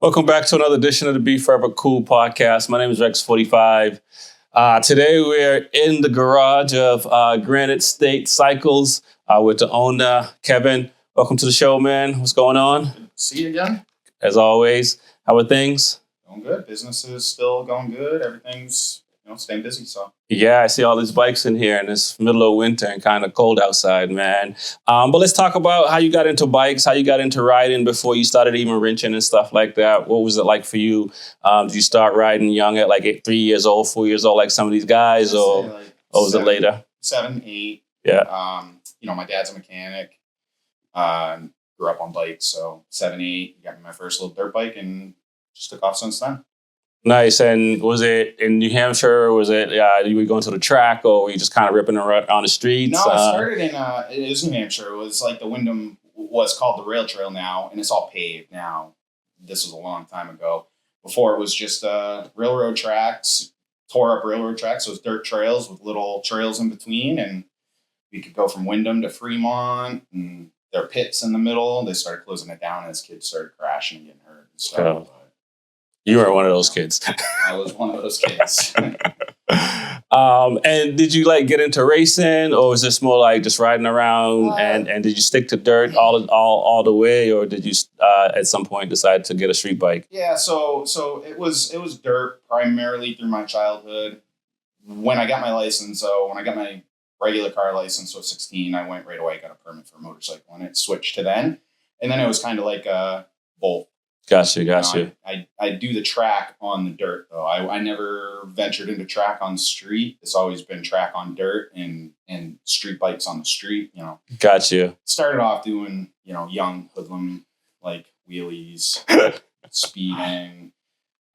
Welcome back to another edition of the B4evaKool Podcast. My name is Fortyfive. Today we're in the garage of Granite State Cycles with the owner, Kevin. Welcome to the show, man. What's going on? Good to see you again. As always, how are things? Going good. Business is still going good. Everything's staying busy. So yeah, I see all these bikes in here, and it's middle of winter and kind of cold outside, man. But let's talk about how you got into bikes, how you got into riding before you started even wrenching and stuff like that. What was it like for you? Did you start riding young at like 3 years old, 4 years old, like some of these guys, or was it later? 7, 8. Yeah. My dad's a mechanic. Grew up on bikes, so 7, 8. Got me my first little dirt bike and just took off since then. Nice. And was it in New Hampshire? Was it you were going to the track, or were you just kind of ripping on the streets? No, I started in it is New Hampshire. It was like the Wyndham was called the rail trail now, and it's all paved now. This was a long time ago. Before it was just railroad tracks, tore up railroad tracks. So it was dirt trails with little trails in between, and we could go from Wyndham to Fremont, and there are pits in the middle. They started closing it down as kids started crashing and getting hurt and stuff. Oh. You were one of those kids. I was one of those kids. And did you get into racing, or was this more like just riding around? And did you stick to dirt all the way, or did you at some point decide to get a street bike? Yeah, so it was dirt primarily through my childhood. When I got my license, when I got my regular car license, so 16, I went right away, got a permit for a motorcycle, and it switched to then. And then it was kind of like both. Gotcha. I do the track on the dirt, though. I never ventured into track on the street. It's always been track on dirt and street bikes on the street, Gotcha. Started off doing, young hoodlum, like wheelies, speeding.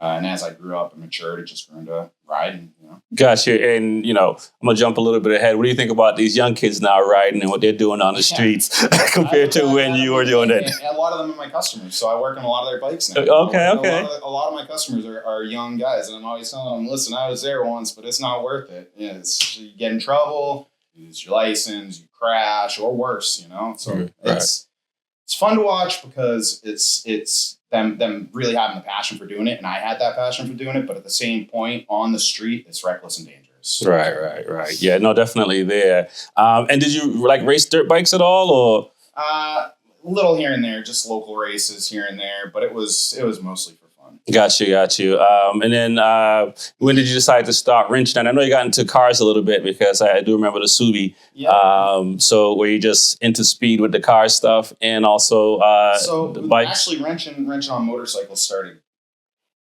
And as I grew up and matured, it just grew into riding, Gotcha. And, I'm going to jump a little bit ahead. What do you think about these young kids now riding and what they're doing on the streets compared to when you were doing it? A lot of them are my customers, so I work on a lot of their bikes now. Okay. A lot of my customers are young guys, and I'm always telling them, listen, I was there once, but it's not worth it. You get in trouble, you lose your license, you crash, or worse, So it's fun to watch because it's them really having the passion for doing it, and I had that passion for doing it, but at the same point, on the street, it's reckless and dangerous. Right. Yeah, no, definitely there. And did you race dirt bikes at all, or? Little here and there, just local races here and there, but it was mostly for fun. Got you. And then when did you decide to start wrenching? And I know you got into cars a little bit because I do remember the Subi. Yeah. So were you just into speed with the car stuff and also the bikes? Actually, wrenching on motorcycles started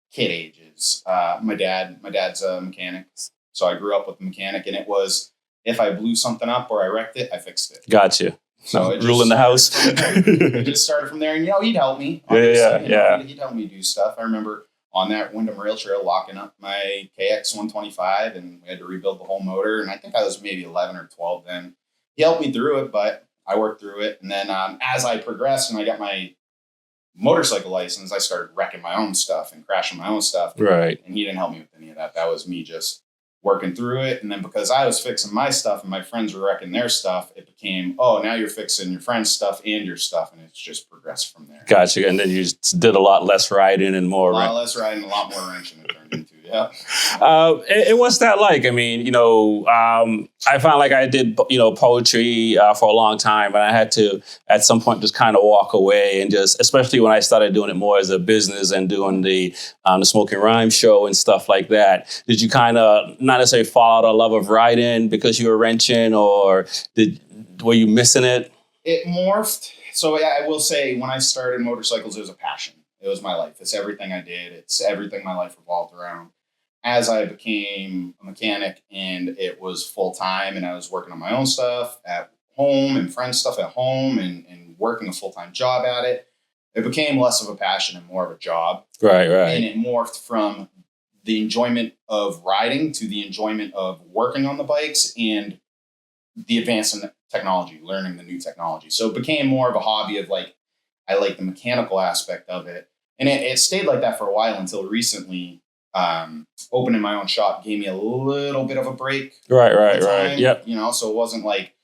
kid ages. My dad's a mechanic, so I grew up with a mechanic, and it was if I blew something up or I wrecked it, I fixed it. Gotcha. So rule in the house. It just started from there, and he'd help me. Yeah. He'd help me do stuff. I remember on that Wyndham Rail Trail locking up my KX 125, and we had to rebuild the whole motor. And I think I was maybe 11 or 12 then. He helped me through it, but I worked through it. And then as I progressed and I got my motorcycle license, I started wrecking my own stuff and crashing my own stuff. Right. And he didn't help me with any of that. That was me just working through it. And then because I was fixing my stuff and my friends were wrecking their stuff, it became, now you're fixing your friend's stuff and your stuff. And it's just progressed from there. Gotcha. And then you did a lot less riding and more. A lot less riding, a lot more wrenching it turned into. Yeah. And what's that like? I mean, I found like I did, poetry for a long time, and I had to at some point just kind of walk away and just, especially when I started doing it more as a business and doing the Smoking Rhyme show and stuff like that. Did you kind of not necessarily fall out of love of riding because you were wrenching, or were you missing it? It morphed. So I will say when I started motorcycles, it was a passion. It was my life. It's everything I did. It's everything my life revolved around. As I became a mechanic and it was full time and I was working on my own stuff at home and friends' stuff at home and working a full-time job at it, it became less of a passion and more of a job. Right. And it morphed from the enjoyment of riding to the enjoyment of working on the bikes and the advance in technology, learning the new technology. So it became more of a hobby of I like the mechanical aspect of it. And it stayed like that for a while until recently. Opening my own shop gave me a little bit of a break. Right. Yep. So it wasn't like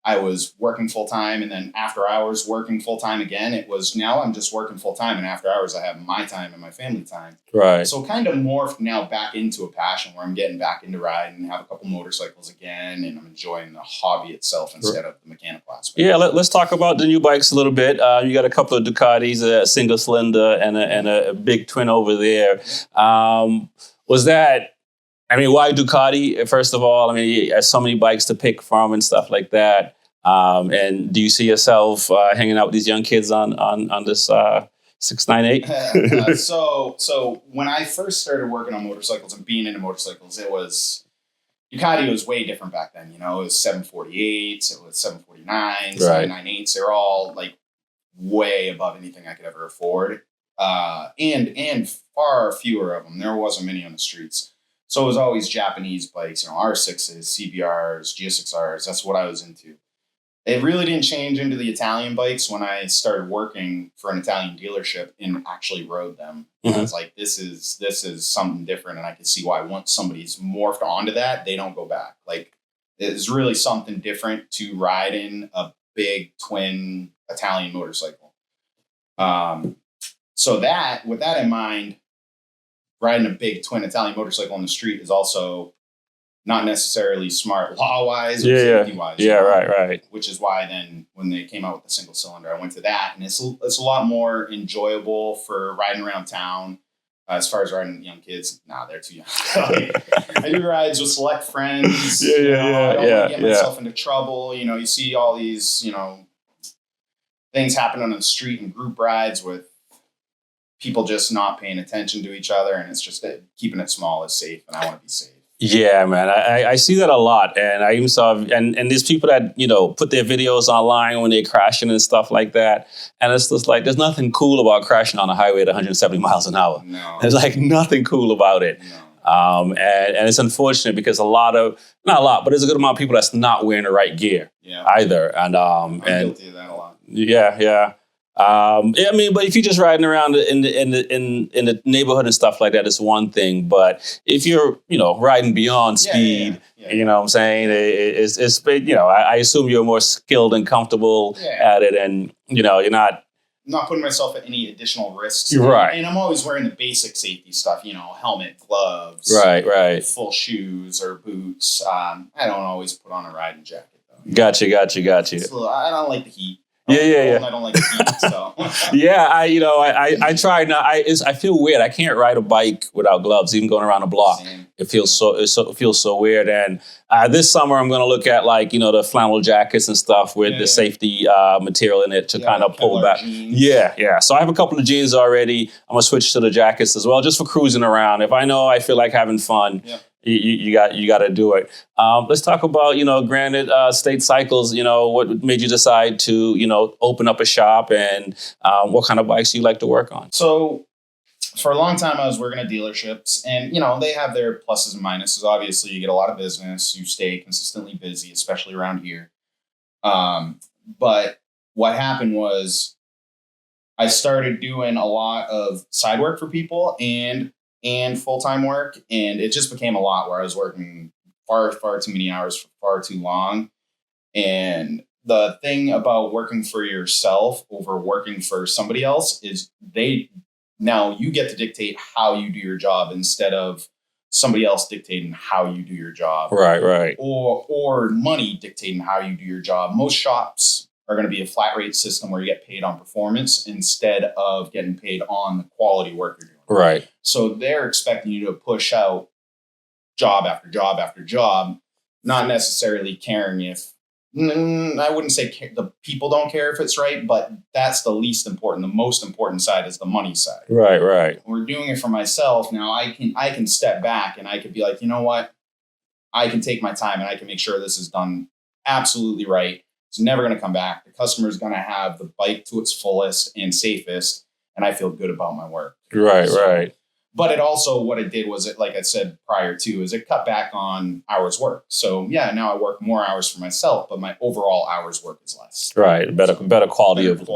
I was working full time, and then after hours working full time again. It was now I'm just working full time, and after hours I have my time and my family time. Right. So kind of morphed now back into a passion where I'm getting back into riding, have a couple motorcycles again, and I'm enjoying the hobby itself instead of the mechanical aspect. Yeah, let's talk about the new bikes a little bit. You got a couple of Ducatis, a single cylinder, and a big twin over there. Was that? I mean, why Ducati? First of all, I mean, you have so many bikes to pick from and stuff like that. And do you see yourself hanging out with these young kids on this 698? So when I first started working on motorcycles and being into motorcycles, Ducati was way different back then. You know, it was 748s, it was 749s, 798s. They were all like way above anything I could ever afford, and far fewer of them. There wasn't many on the streets. So it was always Japanese bikes, you know, R6s, CBRs, GSXRs. That's what I was into. It really didn't change into the Italian bikes when I started working for an Italian dealership and actually rode them. Mm-hmm. I was like, this is something different. And I could see why once somebody's morphed onto that, they don't go back. Like, it's really something different to ride in a big twin Italian motorcycle. So that, with that in mind, riding a big twin Italian motorcycle on the street is also not necessarily smart law-wise or safety-wise. Yeah, right. Which is why then when they came out with the single cylinder, I went to that. And it's a lot more enjoyable for riding around town. As far as riding young kids, they're too young. I do rides with select friends. I don't want to get myself into trouble. You know, you see all these, you know, things happen on the street and group rides with people just not paying attention to each other, and it's just keeping it small is safe, and I want to be safe. Yeah, man, I see that a lot, and I even saw and there's people that, you know, put their videos online when they're crashing and stuff like that, and it's just like there's nothing cool about crashing on a highway at 170 miles an hour. No, there's like nothing cool about it. No. And it's unfortunate because not a lot, but there's a good amount of people that's not wearing the right gear either, and I'm guilty of that a lot. Yeah. I mean, but if you're just riding around in the neighborhood and stuff like that, it's one thing. But if you're, you know, riding beyond speed, you know what I'm saying? It's you know, I assume you're more skilled and comfortable at it, and you know, you're not putting myself at any additional risks. Right. And I'm always wearing the basic safety stuff, you know, helmet, gloves, right, full shoes or boots. I don't always put on a riding jacket though. Gotcha. I don't like the heat. Yeah. I don't like the heat, so. I try not. I feel weird. I can't ride a bike without gloves, even going around the block. Same. It feels so weird. And this summer, I'm going to look at like, you know, the flannel jackets and stuff with the safety material in it to kind of pull back. Jeans. Yeah. So I have a couple of jeans already. I'm gonna switch to the jackets as well, just for cruising around. If I feel like having fun. Yeah. You got to do it. Let's talk about, you know, Granite State Cycles. You know, what made you decide to, you know, open up a shop, and what kind of bikes do you like to work on? So for a long time, I was working at dealerships, and, you know, they have their pluses and minuses. Obviously, you get a lot of business. You stay consistently busy, especially around here. But what happened was I started doing a lot of side work for people and full-time work, and it just became a lot where I was working far too many hours for far too long. And the thing about working for yourself over working for somebody else is now you get to dictate how you do your job instead of somebody else dictating how you do your job. Right. Or money dictating how you do your job. Most shops are going to be a flat rate system where you get paid on performance instead of getting paid on the quality work you're doing. Right. So they're expecting you to push out job after job after job, not necessarily caring if, I wouldn't say the people don't care if it's right, but that's the least important. The most important side is the money side. Right. We're doing it for myself. Now I can step back and I could be like, you know what? I can take my time and I can make sure this is done absolutely right. It's never going to come back. The customer is going to have the bike to its fullest and safest, and I feel good about my work. Right. But it also, what it did was, it, like I said prior to, is it cut back on hours work. So now I work more hours for myself, but my overall hours work is less. Right. Better quality of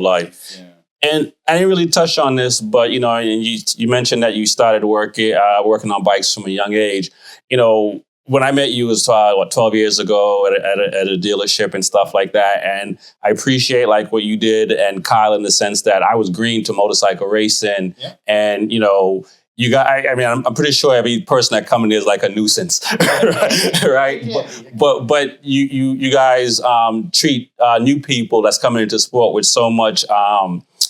life. Yeah. And I didn't really touch on this, but, you know, and you mentioned that you started working on bikes from a young age. You know, when I met you, it was 12 years ago at a dealership and stuff like that. And I appreciate like what you did and Kyle in the sense that I was green to motorcycle racing. Yeah. And, you know, you got, I mean, I'm pretty sure every person that comes in is like a nuisance, right? Yeah. But you guys treat new people that's coming into sport with so much,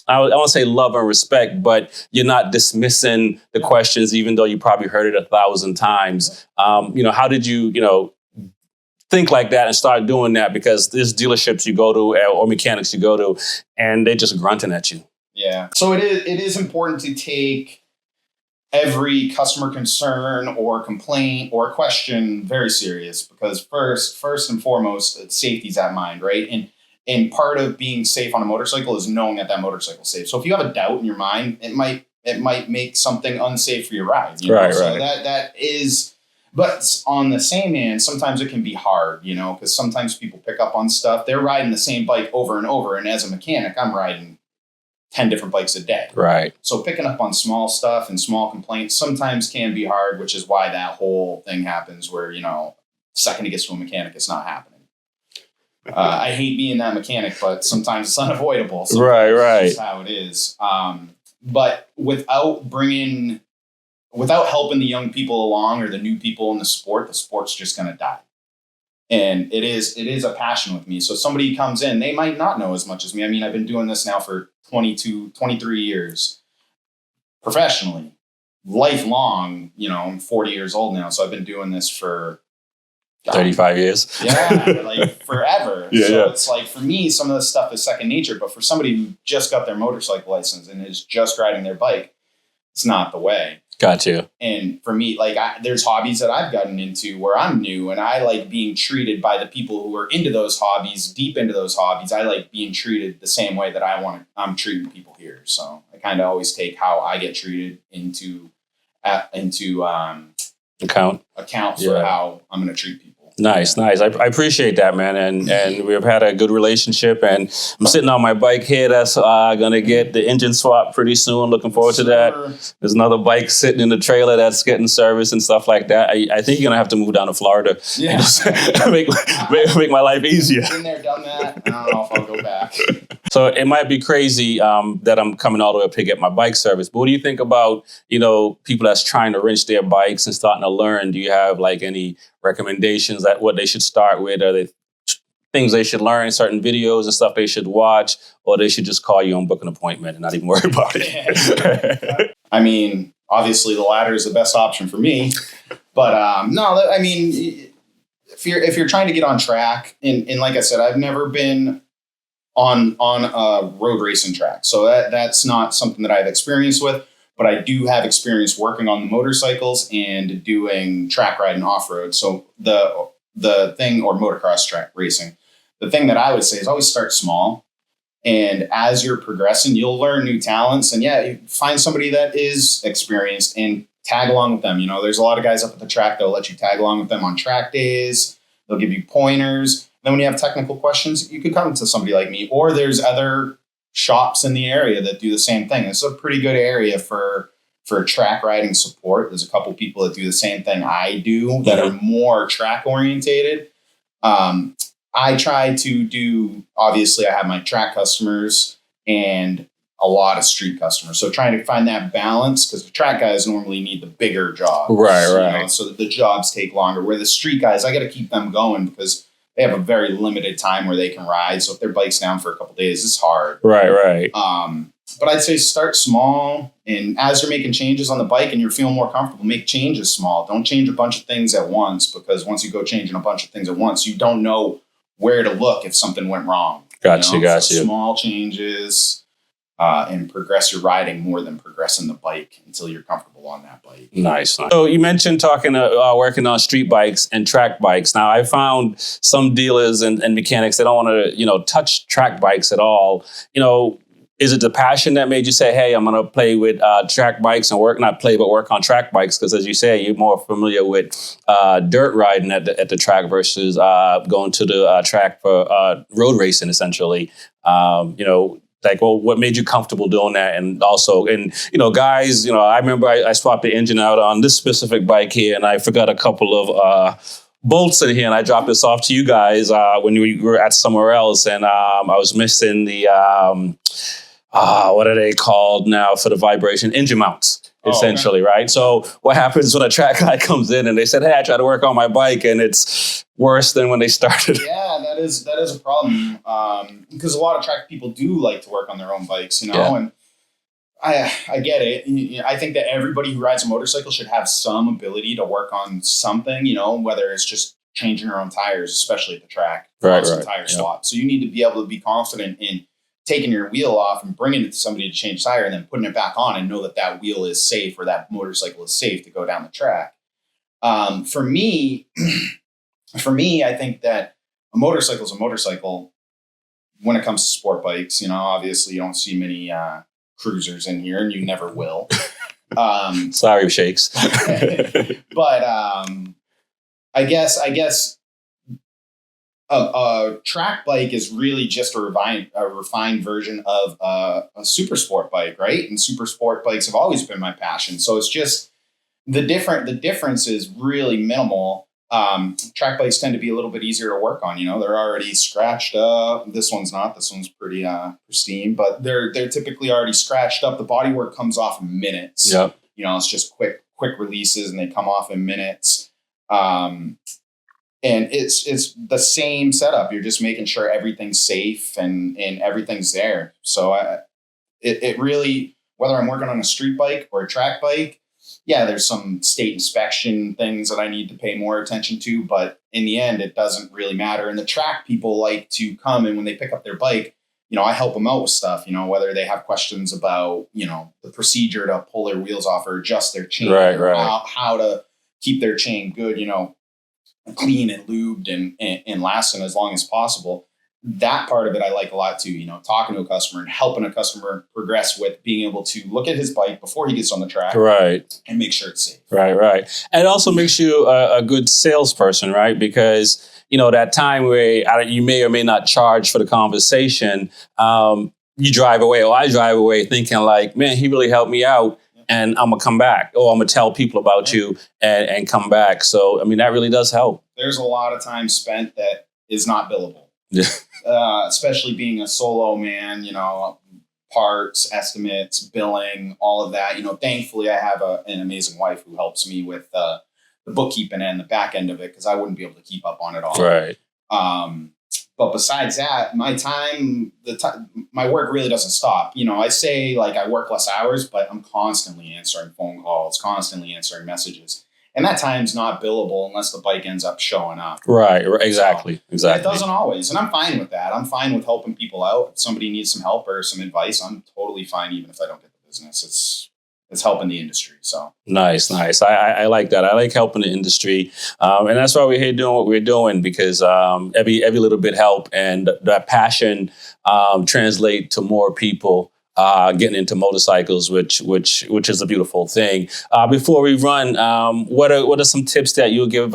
I won't say love and respect, but you're not dismissing the questions, even though you probably heard it 1,000 times. You know, how did you, you know, think like that and start doing that? Because there's dealerships you go to or mechanics you go to, and they're just grunting at you. Yeah. So it is important to take every customer concern or complaint or question very serious, because first and foremost, safety's at mind, right? And part of being safe on a motorcycle is knowing that motorcycle's safe. So if you have a doubt in your mind, it might make something unsafe for your ride. You know? Right. So that is, but on the same hand, sometimes it can be hard, you know, because sometimes people pick up on stuff. They're riding the same bike over and over. And as a mechanic, I'm riding 10 different bikes a day. Right. So picking up on small stuff and small complaints sometimes can be hard, which is why that whole thing happens where, you know, the second it gets to a mechanic, it's not happening. I hate being that mechanic, but sometimes it's unavoidable. Sometimes Right. It's just how it is. But without helping the young people along or the new people in the sport's just going to die. And it is a passion with me. So somebody comes in, they might not know as much as me. I mean, I've been doing this now for 23 years professionally, lifelong. You know, I'm 40 years old now. So I've been doing this for 35 years. Yeah, like forever. Yeah. It's like, for me, some of this stuff is second nature, but for somebody who just got their motorcycle license and is just riding their bike, it's not the way. Got you. And for me, like, there's hobbies that I've gotten into where I'm new and I like being treated by the people who are into those hobbies, deep into those hobbies. I like being treated the same way that I'm treating people here. So I kind of always take how I get treated into account for how I'm going to treat people. Nice. I appreciate that, man. And we've had a good relationship. And I'm sitting on my bike here that's going to get the engine swap pretty soon. Looking forward to that. There's another bike sitting in the trailer that's getting service and stuff like that. I think you're going to have to move down to Florida. Yeah. make my life easier. Been there, done that. I don't know if I'll go back. So it might be crazy that I'm coming all the way up to get my bike service. But what do you think about, you know, people that's trying to wrench their bikes and starting to learn? Do you have like any recommendations that what they should start with? Are there things they should learn, certain videos and stuff they should watch, or they should just call you and book an appointment and not even worry about it? I mean, obviously the latter is the best option for me, but no, I mean, if you're trying to get on track, and like I said, I've never been on a road racing track, so that's not something that I've experienced with. But I do have experience working on the motorcycles and doing track ride and off-road. So the thing, or motocross track racing, the thing that I would say is always start small. And as you're progressing, you'll learn new talents. And yeah, you find somebody that is experienced and tag along with them. You know, there's a lot of guys up at the track that'll let you tag along with them on track days. They'll give you pointers. Then when you have technical questions, you could come to somebody like me. Or there's other shops in the area that do the same thing. It's a pretty good area for track riding support. There's a couple people that do the same thing I do that are more track orientated. I try to do, obviously I have my track customers and a lot of street customers. So trying to find that balance, because the track guys normally need the bigger jobs. Right. You know, so that the jobs take longer. Where the street guys, I got to keep them going because they have a very limited time where they can ride. So if their bike's down for a couple of days, it's hard. Right. But I'd say start small. And as you're making changes on the bike and you're feeling more comfortable, make changes small. Don't change a bunch of things at once, because once you go changing a bunch of things at once, you don't know where to look if something went wrong. Gotcha. So small changes and progress your riding more than progressing the bike until you're comfortable on that bike. Nice. So you mentioned working on street bikes and track bikes. Now I found some dealers and mechanics, they don't want to, you know, touch track bikes at all. You know, is it the passion that made you say, hey, I'm going to play with track bikes and work on track bikes? Because as you say, you're more familiar with dirt riding at the track versus going to the track for road racing, essentially. You know, Like, well, what made you comfortable doing that? And also, and, guys, I remember I swapped the engine out on this specific bike here, and I forgot a couple of bolts in here, and I dropped this off to you guys when we were at somewhere else, and I was missing the, what are they called now for the vibration? Engine mounts. Essentially, okay. Right? So what happens when a track guy comes in and they said, hey, I tried to work on my bike and it's worse than when they started? Yeah, that is a problem. Because a lot of track people do like to work on their own bikes, and I get it. I think that everybody who rides a motorcycle should have some ability to work on something, whether it's just changing your own tires, especially at the track, right. Tire swap. So you need to be able to be confident in taking your wheel off and bringing it to somebody to change tire and then putting it back on and know that that wheel is safe or that motorcycle is safe to go down the track. For me, I think that a motorcycle is a motorcycle when it comes to sport bikes. Obviously you don't see many cruisers in here and you never will. Sorry, Shakes. But I guess a track bike is really just a refined version of a super sport bike, right? And super sport bikes have always been my passion. So it's just the difference is really minimal. Track bikes tend to be a little bit easier to work on. They're already scratched up. This one's not. This one's pretty pristine, but they're typically already scratched up. The bodywork comes off in minutes. Yep. It's just quick releases and they come off in minutes. And it's the same setup. You're just making sure everything's safe and everything's there. So it really, whether I'm working on a street bike or a track bike, yeah, there's some state inspection things that I need to pay more attention to. But in the end, it doesn't really matter. And the track people like to come and when they pick up their bike, I help them out with stuff, whether they have questions about, the procedure to pull their wheels off or adjust their chain, right. How to keep their chain good, clean and lubed and lasting as long as possible. That part of it I like a lot too, talking to a customer and helping a customer progress with being able to look at his bike before he gets on the track, right, and make sure it's safe. Right. And it also makes you a good salesperson, right? Because, that time where you may or may not charge for the conversation, you drive away, or I drive away thinking like, man, he really helped me out. And I'm going to come back. Or I'm going to tell people about you and come back. So, that really does help. There's a lot of time spent that is not billable. Yeah. Especially being a solo man, parts, estimates, billing, all of that. Thankfully, I have an amazing wife who helps me with the bookkeeping and the back end of it because I wouldn't be able to keep up on it all. Right. But besides that, my work really doesn't stop. I say like I work less hours, but I'm constantly answering phone calls, constantly answering messages. And that time's not billable unless the bike ends up showing up. Right. Exactly. It doesn't always. And I'm fine with that. I'm fine with helping people out. If somebody needs some help or some advice, I'm totally fine even if I don't get the business. It's helping the industry. So nice. I like that. I like helping the industry. And that's why we're here doing what we're doing, because every little bit help, and that passion translate to more people getting into motorcycles, which is a beautiful thing. Before we run, what are some tips that you'll give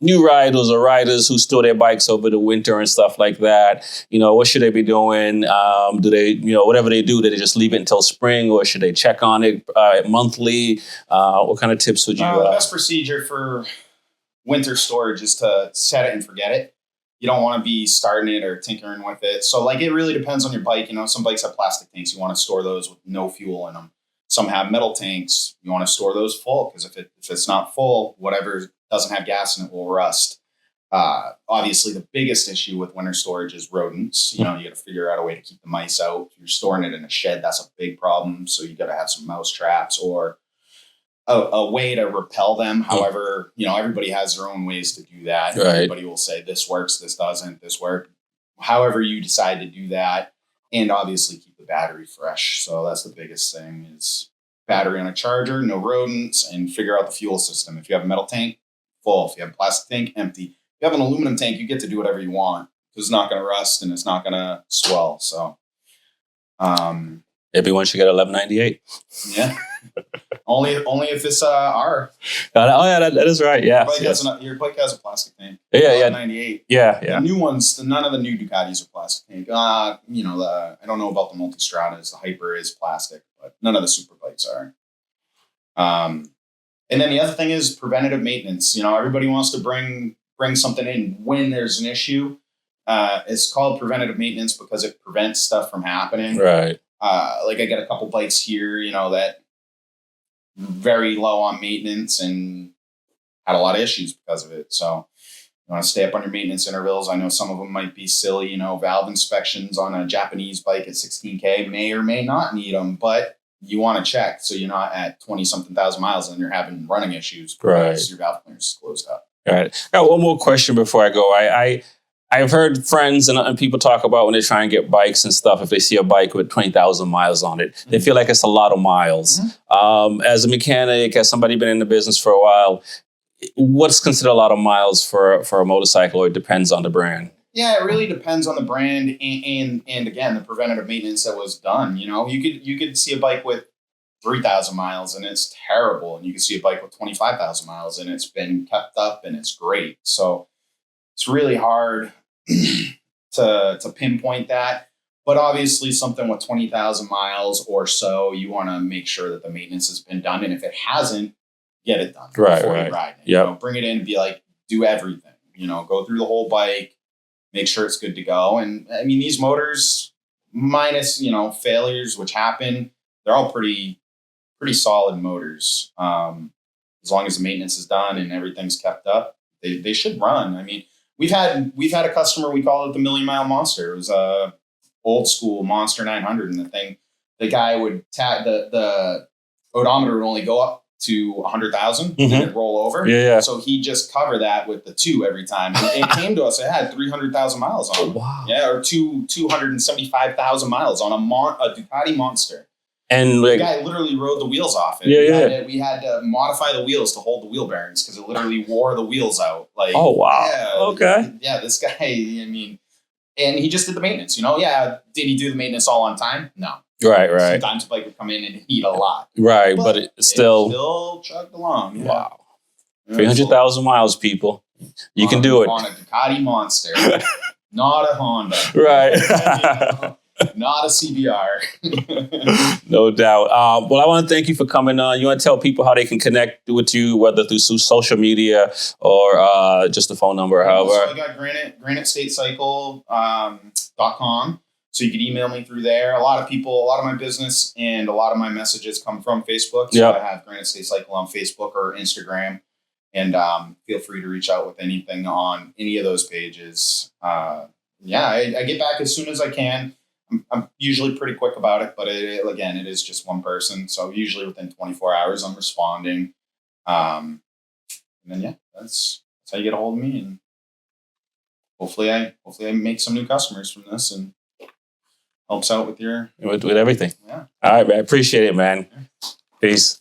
new riders or riders who store their bikes over the winter and stuff like that? What should they be doing? Do they, whatever they do, do they just leave it until spring, or should they check on it monthly? What kind of tips would you? The best procedure for winter storage is to set it and forget it. You don't want to be starting it or tinkering with it. So it really depends on your bike. Some bikes have plastic tanks. You want to store those with no fuel in them. Some have metal tanks. You want to store those full because if it's not full, whatever doesn't have gas in it will rust. Obviously, the biggest issue with winter storage is rodents. You got to figure out a way to keep the mice out. If you're storing it in a shed, that's a big problem. So you got to have some mouse traps or a way to repel them. However, everybody has their own ways to do that. Right. Everybody will say this works, this doesn't, this works. However you decide to do that, and obviously keep the battery fresh. So that's the biggest thing is battery on a charger, no rodents, and figure out the fuel system. If you have a metal tank, full. If you have a plastic tank, empty. If you have an aluminum tank, you get to do whatever you want. It's not going to rust and it's not going to swell. So, everyone should get 1198. Yeah. Only if it's R. Oh yeah, that is right. Yeah, Your bike has a plastic tank. Yeah. 98. Yeah. The new ones, none of the new Ducatis are plastic tank. I don't know about the Multistradas. The Hyper is plastic, but none of the super bikes are. And then the other thing is preventative maintenance. Everybody wants to bring something in when there's an issue. It's called preventative maintenance because it prevents stuff from happening. Right. Like I got a couple bikes here, that very low on maintenance and had a lot of issues because of it. So you want to stay up on your maintenance intervals. I know some of them might be silly, valve inspections on a Japanese bike at 16K may or may not need them, but you want to check so you're not at 20-something thousand miles and you're having running issues because your valve clearance is closed up. All right. I got one more question before I go. I've heard friends and people talk about when they try and get bikes and stuff, if they see a bike with 20,000 miles on it, they feel like it's a lot of miles. As a mechanic, as somebody been in the business for a while, what's considered a lot of miles for a motorcycle, or it depends on the brand? Yeah, it really depends on the brand and again, the preventative maintenance that was done. You could see a bike with 3,000 miles and it's terrible. And you can see a bike with 25,000 miles and it's been kept up and it's great. So it's really hard to pinpoint that, but obviously something with 20,000 miles or so, you want to make sure that the maintenance has been done. And if it hasn't, get it done before you ride it. Bring it in and be like, do everything, go through the whole bike, make sure it's good to go. And I mean, these motors minus, failures, which happen, they're all pretty solid motors. As long as the maintenance is done and everything's kept up, they should run. I mean, We've had a customer, we call it the Million Mile Monster. It was a old school Monster 900, and the guy would the odometer would only go up to 100,000 and then roll over. Yeah. So he just covered that with the 2 every time. And it came to us, it had 300,000 miles on it. Wow. Yeah, or 275,000 miles on a Ducati Monster. And the guy literally rode the wheels off it. We had to modify the wheels to hold the wheel bearings because it literally wore the wheels out. Like, oh wow, okay, this guy. I mean, and he just did the maintenance. Did he do the maintenance all on time? No. Right. Sometimes the bike would come in and heat a lot. Right, but it still chugged along. Yeah. Wow, 300,000 miles, people. You can do it on a Ducati Monster, not a Honda. Right. Not a CBR. No doubt. Well, I want to thank you for coming on. You want to tell people how they can connect with you, whether through social media or just the phone number or however. So I got GraniteStateCycle.com. So you can email me through there. A lot of my business and a lot of my messages come from Facebook. So I have Granite State Cycle on Facebook or Instagram. And feel free to reach out with anything on any of those pages. I get back as soon as I can. I'm usually pretty quick about it, but it is just one person. So usually within 24 hours, I'm responding. And then, that's how you get a hold of me. And hopefully I make some new customers from this and helps out with everything. With everything. Yeah. All right, man. I appreciate it, man. Peace.